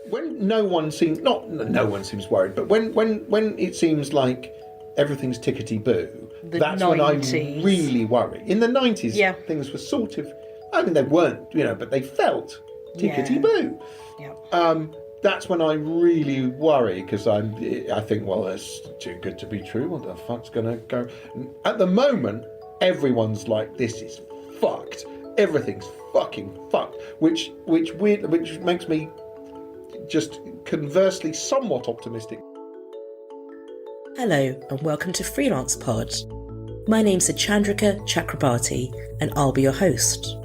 when no one seems worried, but when it seems like everything's tickety-boo, that's 90s. when I really worry. In the 90s, Yeah. things were sort of, I mean, they weren't, but they felt tickety-boo. Yeah. That's when I really worry, because I think, well, that's too good to be true. What the fuck's going to go? At the moment, everyone's like, this is fucked. Everything's fucking fucked, which makes me just conversely somewhat optimistic. Hello and welcome to Freelance Pods. My name's Suchandrika Chakrabarti and I'll be your host.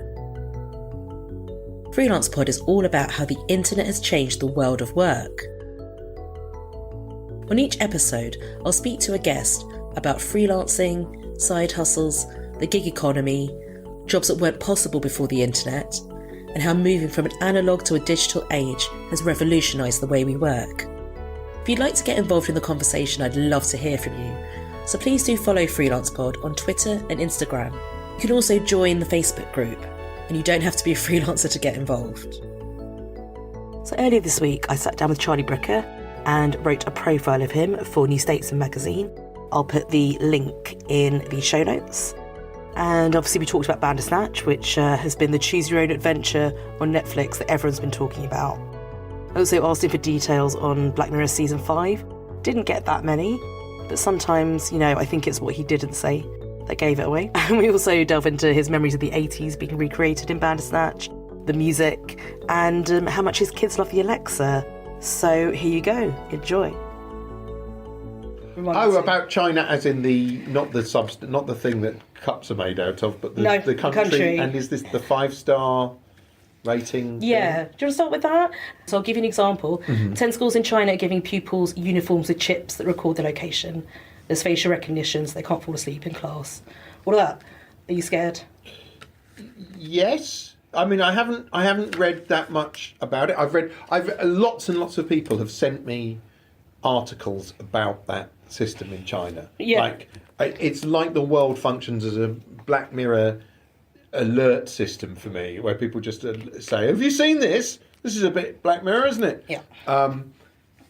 Freelance Pod is all about how the internet has changed the world of work. On each episode, I'll speak to a guest about freelancing, side hustles, the gig economy, jobs that weren't possible before the internet, and how moving from an analogue to a digital age has revolutionised the way we work. If you'd like to get involved in the conversation, I'd love to hear from you. So please do follow Freelance Pod on Twitter and Instagram. You can also join the Facebook group, and you don't have to be a freelancer to get involved. So earlier this week, I sat down with Charlie Brooker and wrote a profile of him for New Statesman magazine. I'll put the link in the show notes. And obviously we talked about Bandersnatch, which has been the choose your own adventure on Netflix that everyone's been talking about. I also asked him for details on Black Mirror season 5. Didn't get that many, but sometimes, I think it's what he didn't say that gave it away. And we also delve into his memories of the 80s being recreated in Bandersnatch, the music, and how much his kids love the Alexa. So here you go, enjoy. About China, as in not the thing that cups are made out of, but the country. And is this the 5-star rating? Yeah. thing? Do you want to start with that? So I'll give you an example. 10 schools in China are giving pupils uniforms with chips that record their location. There's facial recognition, so they can't fall asleep in class. All of that. Are you scared? Yes. I mean, I haven't read that much about it. I've lots and lots of people have sent me articles about that system in China. Yeah. It's like the world functions as a Black Mirror alert system for me, where people just say, "Have you seen this? This is a bit Black Mirror, isn't it?" Yeah.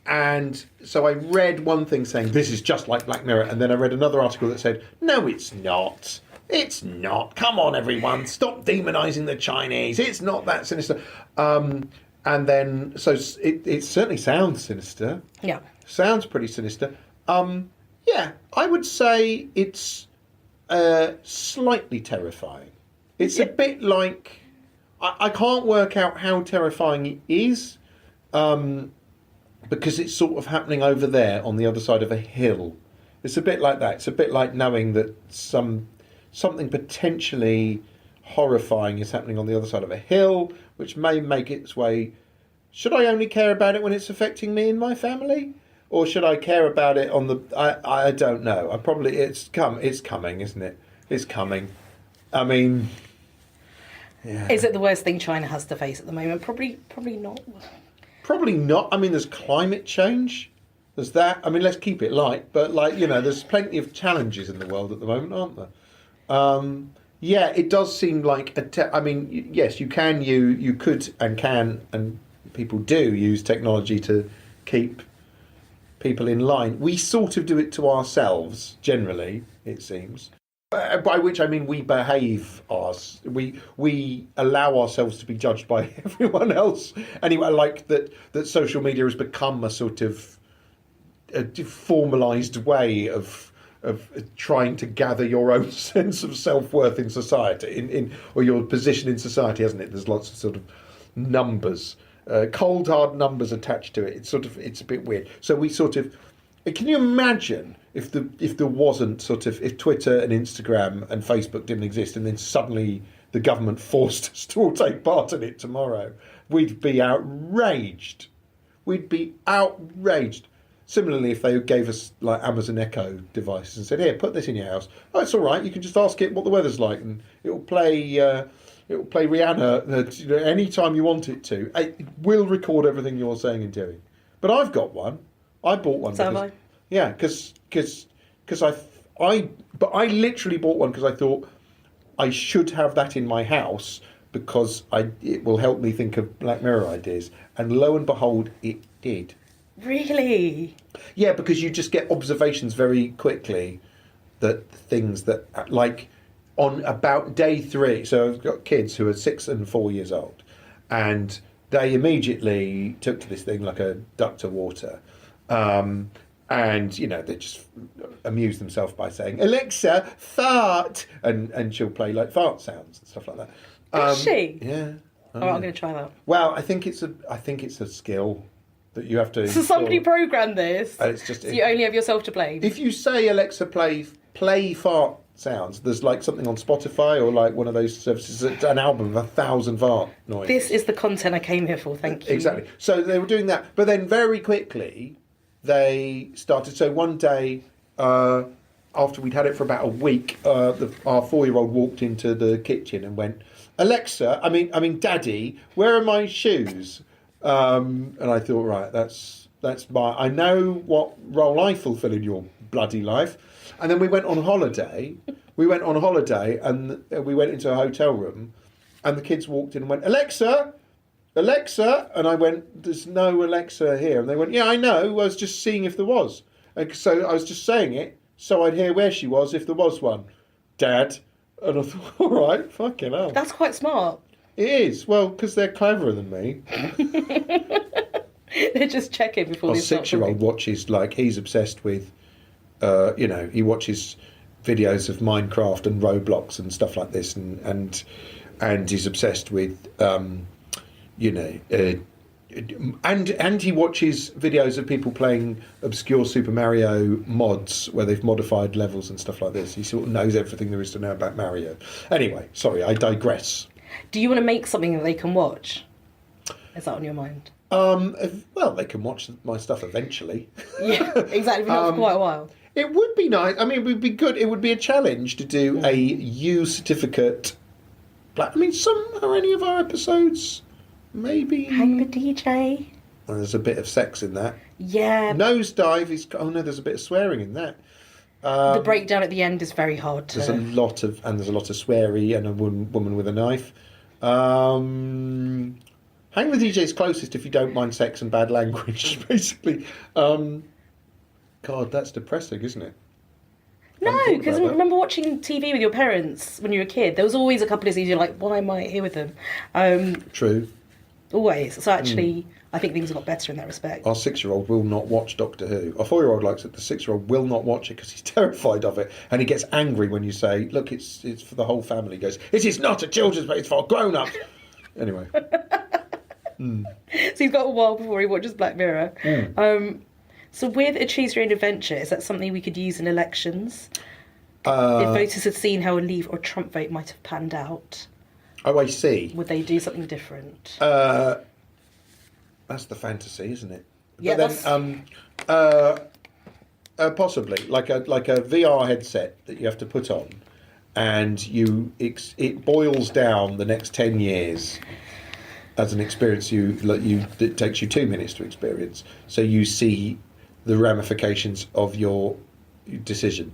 And so I read one thing saying this is just like Black Mirror, and then I read another article that said, "No, it's not. It's not. Come on, everyone, stop demonising the Chinese. It's not that sinister." And then, so it certainly sounds sinister. Yeah. Sounds pretty sinister. Yeah, I would say it's slightly terrifying. It's a bit like, I can't work out how terrifying it is, because it's sort of happening over there on the other side of a hill. It's a bit like that. It's a bit like knowing that something potentially horrifying is happening on the other side of a hill, which may make its way. Should I only care about it when it's affecting me and my family? Or should I care about it on the... I don't know. It's coming, isn't it? It's coming. I mean... Yeah. Is it the worst thing China has to face at the moment? Probably not. Probably not. I mean, there's climate change. There's that. I mean, let's keep it light. But, there's plenty of challenges in the world at the moment, aren't there? Yeah, it does seem like... yes, you could and can, and people do use technology to keep people in line. We sort of do it to ourselves, generally, it seems. By which I mean we behave we allow ourselves to be judged by everyone else. Anyway, like that social media has become a sort of a formalised way of trying to gather your own sense of self-worth in society, or your position in society, hasn't it? There's lots of sort of numbers. Cold hard numbers attached to it. It's a bit weird. So we sort of, can you imagine if there wasn't if Twitter and Instagram and Facebook didn't exist, and then suddenly the government forced us to all take part in it tomorrow? We'd be outraged. Similarly, if they gave us like Amazon Echo devices and said, "Here, put this in your house. Oh, it's all right. You can just ask it what the weather's like, and it'll play Rihanna any time you want it to. It will record everything you're saying and doing." But I've got one. I bought one. So have I. Yeah, because I literally bought one because I thought I should have that in my house because it will help me think of Black Mirror ideas. And lo and behold, it did. Really? Yeah, because you just get observations very quickly that things that, like, on about day 3, so I've got kids who are 6 and 4 years old, and they immediately took to this thing like a duck to water. And, you know, they just amuse themselves by saying, Alexa, fart! And she'll play, like, fart sounds and stuff like that. Is she? Yeah. All right, I'm going to try that. Well, I think it's a skill that you have to... So somebody programmed this, and it's just, so you only have yourself to blame. if you say, Alexa, play fart sounds, there's, like, something on Spotify or, like, one of those services, an album of 1,000 fart noises. This is the content I came here for, thank you. Exactly. So they were doing that. But then very quickly, they started... So one day, after we'd had it for about a week, our 4-year-old walked into the kitchen and went, Alexa, I mean, Daddy, where are my shoes? And I thought, right, that's I know what role I fulfil in your bloody life. And then we went on holiday. And we went into a hotel room, and the kids walked in and went, Alexa, and I went, there's no Alexa here. And they went, yeah, I know. I was just seeing if there was. And so I was just saying it so I'd hear where she was if there was one, Dad. And I thought, all right, fucking hell. That's quite smart. It is. Well, because they're cleverer than me. They're just checking before Our they start 6-year-old talking. watches, like, he's obsessed with, he watches videos of Minecraft and Roblox and stuff like this, and he's obsessed with, and he watches videos of people playing obscure Super Mario mods where they've modified levels and stuff like this. He sort of knows everything there is to know about Mario. Anyway, sorry, I digress. Do you want to make something that they can watch? Is that on your mind? Well, they can watch my stuff eventually. Yeah, exactly, but not for quite a while. It would be nice. I mean, it would be good. It would be a challenge to do a U certificate. I mean, are any of our episodes maybe? Hang the DJ. Well, there's a bit of sex in that. Yeah. Nosedive is. Oh no, there's a bit of swearing in that. The breakdown at the end is very hard to... There's a lot of sweary and a woman with a knife. Hang the DJ's closest if you don't mind sex and bad language, basically. God, that's depressing, isn't it? No, because remember watching TV with your parents when you were a kid? There was always a couple of scenes you're like, why am I here with them? True. Always. So actually, I think things have got better in that respect. Our 6-year-old will not watch Doctor Who. Our 4-year-old likes it. The 6-year-old will not watch it because he's terrified of it. And he gets angry when you say, look, it's for the whole family. He goes, it is not a children's book, it's for grown-ups. Anyway. So he's got a while before he watches Black Mirror. So with a choose your own adventure, is that something we could use in elections? If voters had seen how a Leave or Trump vote might have panned out, Oh, I see. would they do something different? That's the fantasy, isn't it? Yeah, but then, possibly like a VR headset that you have to put on, and it boils down the next 10 years as an experience it takes you 2 minutes to experience. So you see the ramifications of your decision.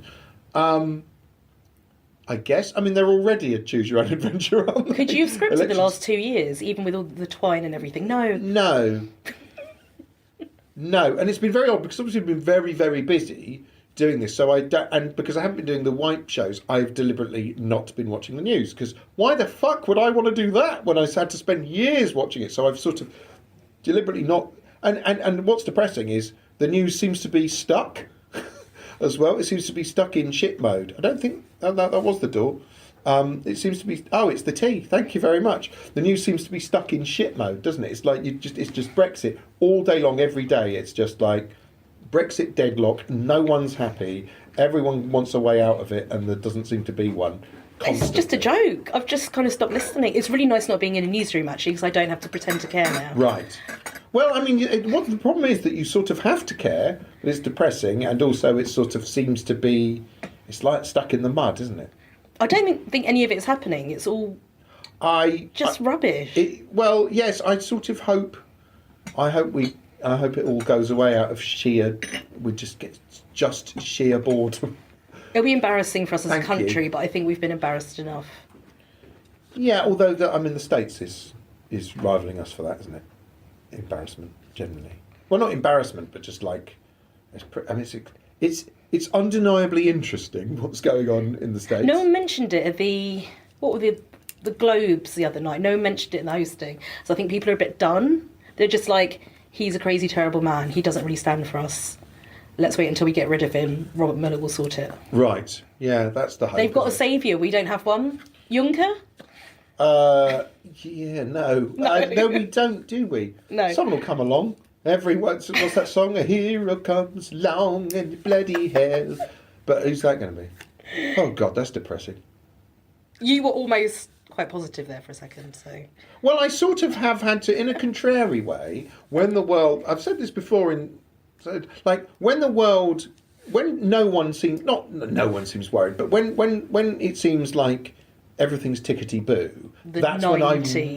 I guess. I mean, they're already a choose your own adventure, aren't they? Could you have scripted the last 2 years, even with all the twine and everything? No. No, and it's been very odd because obviously I've been very, very busy doing this. So and because I haven't been doing the wipe shows, I've deliberately not been watching the news, because why the fuck would I want to do that when I had to spend years watching it? So I've sort of deliberately not. And what's depressing is the news seems to be stuck as well. It seems to be stuck in shit mode. I don't think that was the door. It seems to be. Oh, it's the tea. Thank you very much. The news seems to be stuck in shit mode, doesn't it? It's like it's just Brexit all day long, every day. It's just like Brexit deadlock. No one's happy. Everyone wants a way out of it, and there doesn't seem to be one. Constantly. It's just a joke. I've just kind of stopped listening. It's really nice not being in a newsroom, actually, because I don't have to pretend to care now. Right. Well, I mean, what the problem is that you sort of have to care, but it's depressing, and also it sort of seems to be. It's like stuck in the mud, isn't it? I don't think any of it's happening. It's all rubbish. Well, yes, I sort of hope. I hope it all goes away out of sheer. We just get sheer boredom. It'll be embarrassing for us as a Thank country, you. but I think we've been embarrassed enough. Yeah, although the States is rivaling us for that, isn't it? Embarrassment generally. Well, not embarrassment, but just like it's undeniably interesting what's going on in the States. No one mentioned it at the Globes the other night. No one mentioned it in the hosting. So I think people are a bit done. They're just like, he's a crazy, terrible man. He doesn't really stand for us. Let's wait until we get rid of him. Robert Mueller will sort it. Right. Yeah, that's the hope. They've got a saviour. We don't have one. Juncker? Yeah, no. No, we don't, do we? No. Someone will come along. What's that song? A hero comes along in bloody hell. But who's that going to be? Oh, God, that's depressing. You were almost quite positive there for a second, so... Well, I sort of have had to, in a contrary way, when the world... I've said this before when no one seems... Not no one seems worried, but when it seems like everything's tickety-boo, that's 90s. When I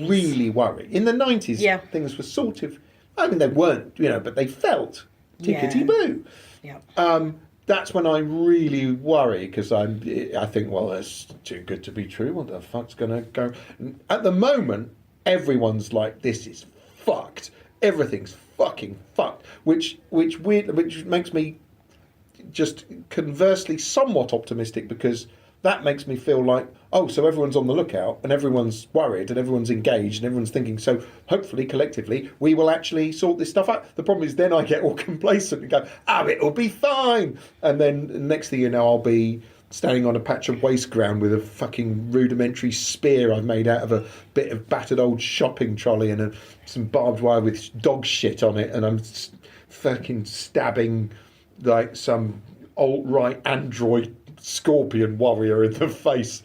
really worry. In the 90s, things were sort of... I mean, they weren't, but they felt tickety-boo. Yeah. That's when I really worry, because I think, well, that's too good to be true. What the fuck's going to go? At the moment, everyone's like, this is fucked. Everything's fucking fucked. Which makes me just conversely somewhat optimistic, because that makes me feel like, oh, so everyone's on the lookout and everyone's worried and everyone's engaged and everyone's thinking, so hopefully, collectively, we will actually sort this stuff out. The problem is then I get all complacent and go, it'll be fine. And then next thing you know, I'll be standing on a patch of waste ground with a fucking rudimentary spear I've made out of a bit of battered old shopping trolley and some barbed wire with dog shit on it, and I'm fucking stabbing like some alt-right android scorpion warrior in the face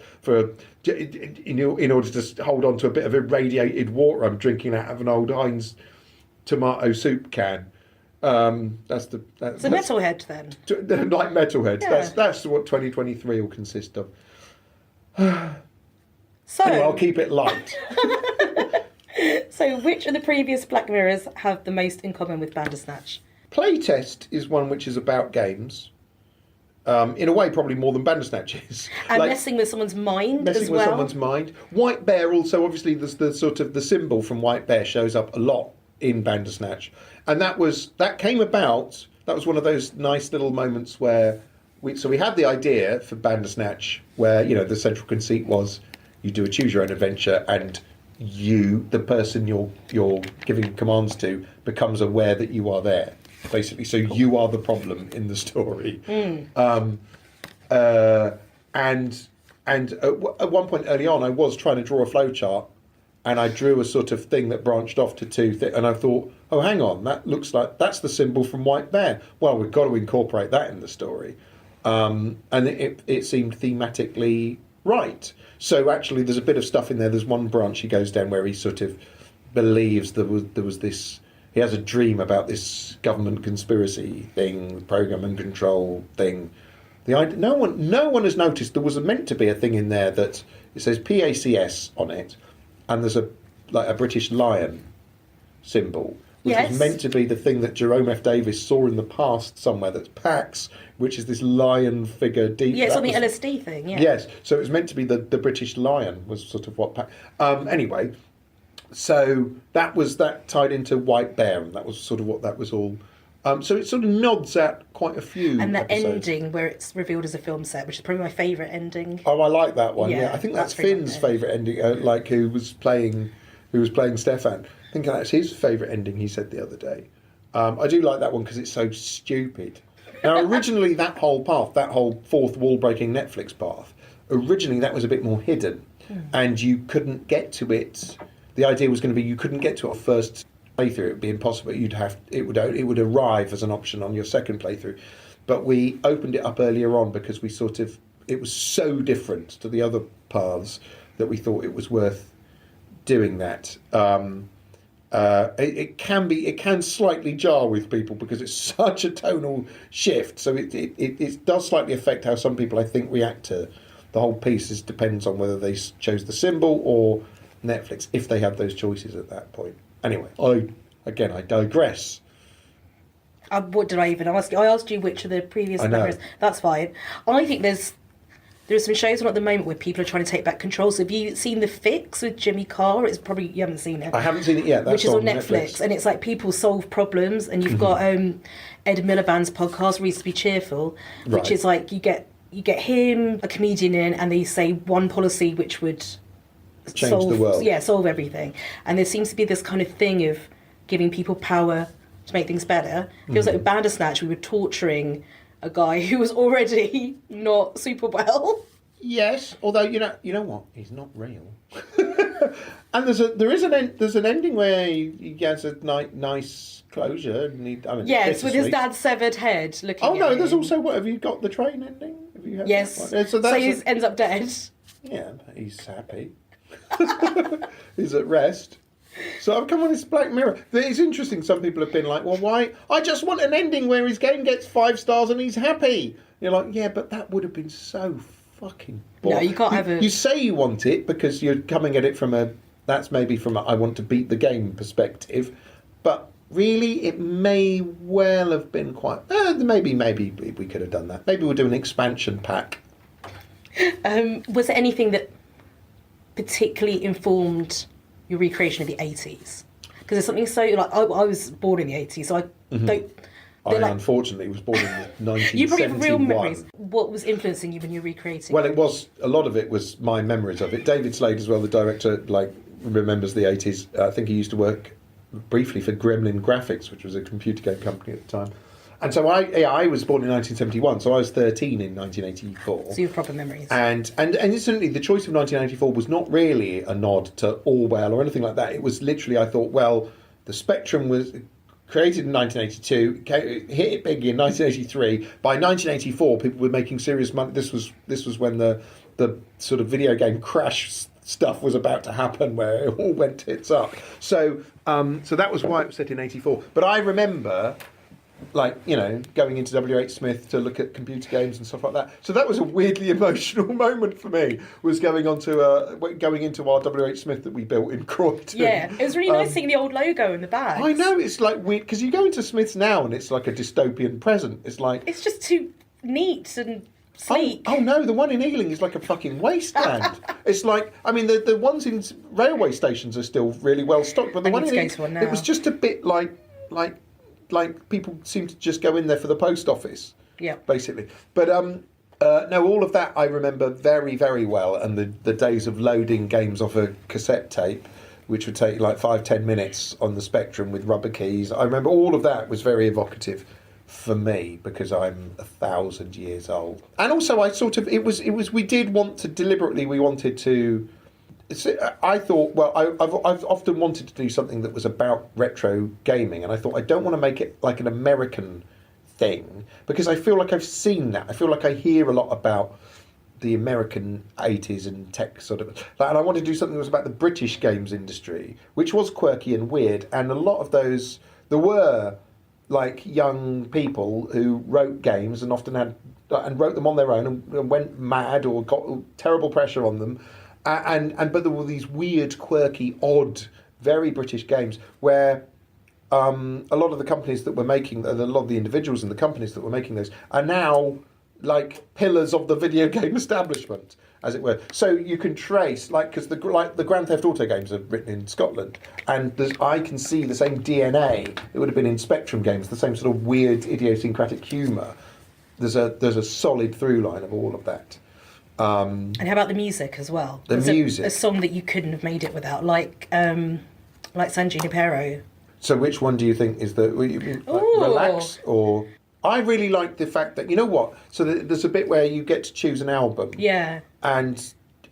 in order to hold on to a bit of irradiated water I'm drinking out of an old Heinz tomato soup can. That's Metalhead then. Like Metalhead. Yeah. That's what 2023 will consist of. So anyway, I'll keep it light. So which of the previous Black Mirrors have the most in common with Bandersnatch? Playtest is one which is about games. In a way, probably more than Bandersnatch is. And messing with someone's mind as well. Messing with someone's mind. White Bear also, obviously, there's the sort of the symbol from White Bear shows up a lot in Bandersnatch. And that came about, that was one of those nice little moments where we had the idea for Bandersnatch where, the central conceit was you do a choose your own adventure and you, the person you're giving commands to, becomes aware that you are there. Basically, so you are the problem in the story. And at one point early on, I was trying to draw a flowchart, and I drew a sort of thing that branched off to two, and I thought, oh, hang on, that looks like that's the symbol from White Bear. Well, we've got to incorporate that in the story, and it seemed thematically right. So actually, there's a bit of stuff in there. There's one branch he goes down where he sort of believes there was this. He has a dream about this government conspiracy thing, program and control thing. No one has noticed there was meant to be a thing in there that it says PACS on it, and there's a British lion symbol, which is meant to be the thing that Jerome F. Davis saw in the past somewhere. That's PAX, which is this lion figure. Yeah, it's on the LSD thing. Yeah. Yes, so it was meant to be the British lion was sort of what PAX. Anyway. So that tied into White Bear, and that was sort of what that was all. So it sort of nods at quite a few. And the episodes. ending where it's revealed as a film set, which is probably my favourite ending. Oh, I like that one. Yeah, I think that's Finn's favourite ending. Who was playing Stefan. I think that's his favourite ending. He said the other day. I do like that one because it's so stupid. Now, originally that whole fourth wall breaking Netflix path, originally that was a bit more hidden, and you couldn't get to it. The idea was going to be you couldn't get to it on first playthrough; it would be impossible. It would arrive as an option on your second playthrough. But we opened it up earlier on because it was so different to the other paths that we thought it was worth doing that. It can slightly jar with people because it's such a tonal shift. So it does slightly affect how some people I think react to the whole piece. It depends on whether they chose the symbol or Netflix, if they had those choices at that point. Anyway, I digress. What did I even ask you? I asked you which of the previous members. That's fine. I think there's there are some shows on at the moment where people are trying to take back control. So have you seen The Fix with Jimmy Carr? It's probably, you haven't seen it. I haven't seen it yet. That's which is on Netflix. And it's like people solve problems. And you've got Ed Miliband's podcast, Reason to Be Cheerful, which is like you get him, a comedian in, and they say one policy which would change the world. Yeah, solve everything. And there seems to be this kind of thing of giving people power to make things better. It feels like with Bandersnatch, we were torturing a guy who was already not super well. Yes, although you know what, he's not real. And there's an ending where he gets a nice closure. And yes, with his dad's severed head looking. Oh no, at there's him. also what? Have you got the train ending? Have you had yes. That one? So he ends up dead. Yeah, he's happy. He's at rest. So I've come on this Black Mirror. It's interesting. Some people have been like, well, why? I just want an ending where his game gets 5 stars and he's happy. You're like, yeah, but that would have been so fucking boring. No, you can't have it. You say you want it because you're coming at it from that's maybe from a I want to beat the game perspective. But really, it may well have been quite... maybe we could have done that. Maybe we'll do an expansion pack. Was there anything that particularly informed your recreation of the 80s? Because there's something so... like I was born in the 80s, so I don't... I unfortunately was born in 1971. You probably have real memories. What was influencing you when you were recreating? Well, a lot of it was my memories of it. David Slade as well, the director, remembers the 80s. I think he used to work briefly for Gremlin Graphics, which was a computer game company at the time. And so I was born in 1971, so I was 13 in 1984. So you have proper memories. And incidentally, the choice of 1984 was not really a nod to Orwell or anything like that. It was literally, I thought, well, the Spectrum was created in 1982, hit it big in 1983. By 1984, people were making serious money. This was when the sort of video game crash stuff was about to happen, where it all went tits up. So that was why it was set in 84. But I remember, going into W.H. Smith to look at computer games and stuff like that. So that was a weirdly emotional moment for me, was going into our W.H. Smith that we built in Croydon. Yeah, it was really nice seeing the old logo in the bags. I know, it's like weird, because you go into Smith's now and it's like a dystopian present. It's like... It's just too neat and sleek. Oh no, the one in Ealing is like a fucking wasteland. It's like, I mean, the ones in railway stations are still really well stocked, but the one in Ealing, it was just a bit like people seem to just go in there for the post office. Yeah. Basically. But no, all of that I remember very, very well, and the days of loading games off a cassette tape, which would take 5-10 minutes on the Spectrum with rubber keys. I remember all of that was very evocative for me, because I'm 1,000 years old. And also I we did want to deliberately, we wanted to... I thought, well, I've often wanted to do something that was about retro gaming, and I thought I don't want to make it like an American thing, because I feel like I've seen that. I feel like I hear a lot about the American 80s and tech sort of... and I wanted to do something that was about the British games industry, which was quirky and weird, and a lot of those... There were, young people who wrote games and often wrote them on their own and went mad or got terrible pressure on them. But there were these weird, quirky, odd, very British games where a lot of the companies that were making, a lot of the individuals in the companies that were making those are now like pillars of the video game establishment, as it were. So you can trace, because the Grand Theft Auto games are written in Scotland, and I can see the same DNA that would have been in Spectrum games, the same sort of weird, idiosyncratic humour. There's a solid through line of all of that. And how about the music as well? The music. A song that you couldn't have made it without, like San Junipero. So which one do you think is Relax or... I really like the fact that, you know what? So there's a bit where you get to choose an album. Yeah. And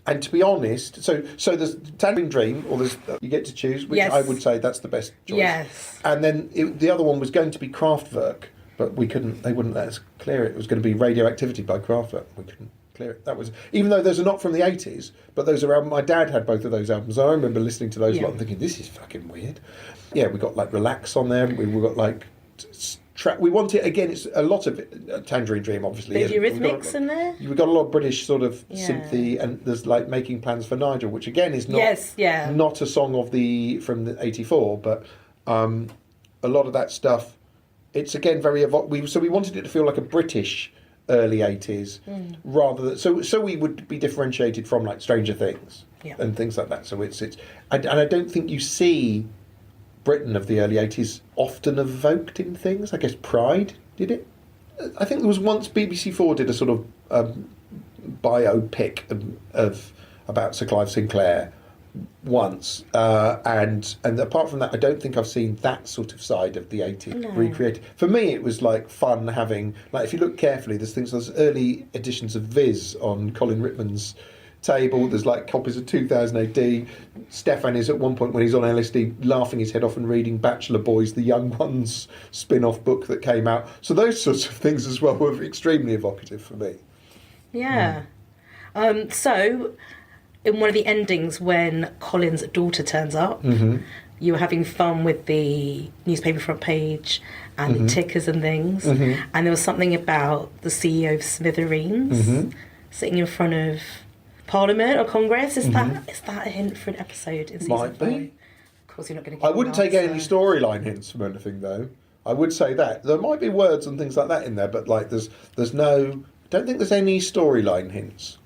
to be honest, so there's Tangerine Dream, or you get to choose, which yes. I would say that's the best choice. Yes. And then the other one was going to be Kraftwerk, but they wouldn't let us clear it. It was going to be Radioactivity by Kraftwerk. We couldn't clear it. That was, even though those are not from the 80s, but those are albums. My dad had both of those albums. I remember listening to those a lot and thinking, this is fucking weird. Yeah, we got Relax on there. We got we want it again. It's a lot of it, Tangerine Dream, obviously. Bit of Eurythmics in there. We've got a lot of British sort of synthy, and there's Making Plans for Nigel, which again is not not a song from the '84, but a lot of that stuff. It's again very so we wanted it to feel like a British early 80s, rather than so we would be differentiated from like Stranger Things and things like that. So it's and I don't think you see Britain of the early 80s often evoked in things. I guess Pride did it. I think there was once BBC4 did a sort of biopic of about Sir Clive Sinclair once, and apart from that, I don't think I've seen that sort of side of the 80s recreated. For me, it was like fun having, like, if you look carefully, there's early editions of Viz on Colin Rittman's table. There's like copies of 2000 AD. Stefan is at one point when he's on LSD laughing his head off and reading Bachelor Boys, the Young Ones spin-off book that came out. So those sorts of things as well were extremely evocative for me. Yeah. So in one of the endings, when Colin's daughter turns up, you were having fun with the newspaper front page and the tickers and things, and there was something about the CEO of Smithereens sitting in front of Parliament or Congress. Is that a hint for an episode in season 5? Of course, you're not going to. I wouldn't take any storyline hints from anything, though. I would say that there might be words and things like that in there, but like there's no. I don't think there's any storyline hints.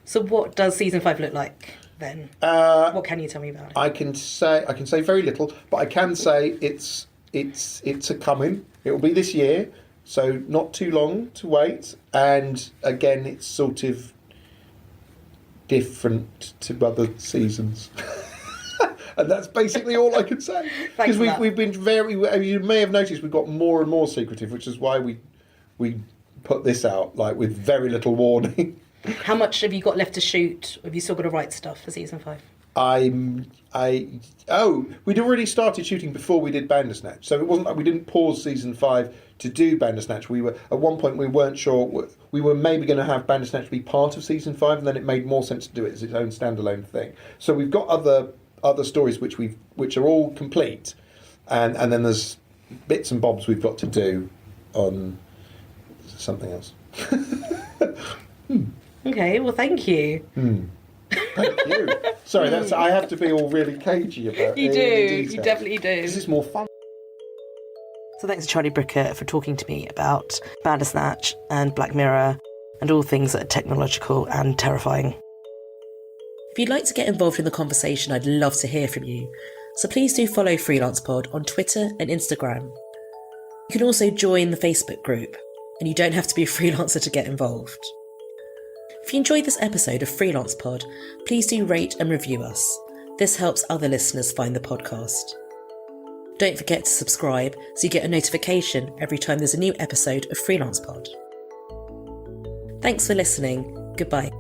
So what does season 5 look like then? What can you tell me about it? I can say very little, but I can say it's a coming. It will be this year, so not too long to wait. And again, it's sort of different to other seasons. And that's basically all I can say. Because we've been you may have noticed we've got more and more secretive, which is why we put this out like with very little warning. How much have you got left to shoot? Have you still got to write stuff for season 5? We'd already started shooting before we did Bandersnatch, so it wasn't like we didn't pause season 5 to do Bandersnatch. We were at one point we weren't sure. We were maybe going to have Bandersnatch be part of season 5, and then it made more sense to do it as its own standalone thing. So we've got other stories which are all complete, and then there's bits and bobs we've got to do on something else. Okay, well, thank you. Thank you. Sorry, I have to be all really cagey about it. You do. You definitely do. This is more fun. So thanks to Charlie Brooker for talking to me about Bandersnatch and Black Mirror and all things that are technological and terrifying. If you'd like to get involved in the conversation, I'd love to hear from you. So please do follow Freelance Pod on Twitter and Instagram. You can also join the Facebook group, and you don't have to be a freelancer to get involved. If you enjoyed this episode of Freelance Pod, please do rate and review us. This helps other listeners find the podcast. Don't forget to subscribe so you get a notification every time there's a new episode of Freelance Pod. Thanks for listening. Goodbye.